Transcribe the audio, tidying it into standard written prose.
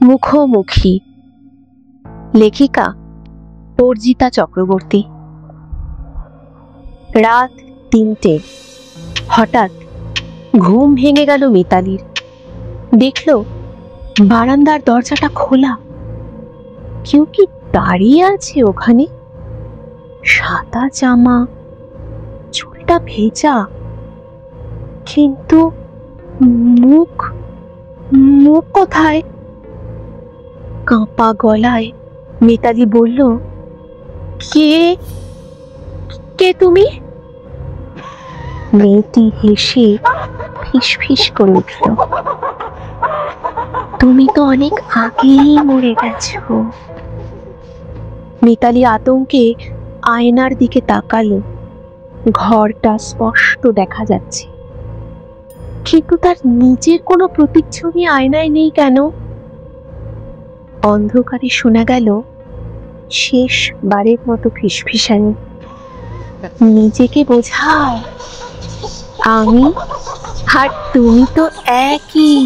মুখোমুখি, লেখিকা অর্জিতা চক্রবর্তী। রাত ৩টে। হঠাৎ ঘুম ভেঙে গেল মিতালির। দেখল বারান্দার দরজাটা খোলা। কেউ কি দাঁড়িয়ে আছে ওখানে? সাদা জামা, চুলটা ভেজা, কিন্তু মুখ মুখ কোথায়? কাঁপা গলায় মিতালি বলল, কে কে তুমি? মেয়েটি হেসে ফিসফিস করে উঠল, তুমি তো অনেক আগেই মরে গেছো। মিতালি আতঙ্কে আয়নার দিকে তাকালো। ঘরটা স্পষ্ট দেখা যাচ্ছে, কিন্তু তার নিজের কোনো প্রতিচ্ছবি আয়নায় নেই কেন? অন্ধকারে শোনা গেল শেষবারের মতো ফিসফিসানি। নিজেকে বোঝাও, আমি আর তুমি তো একই।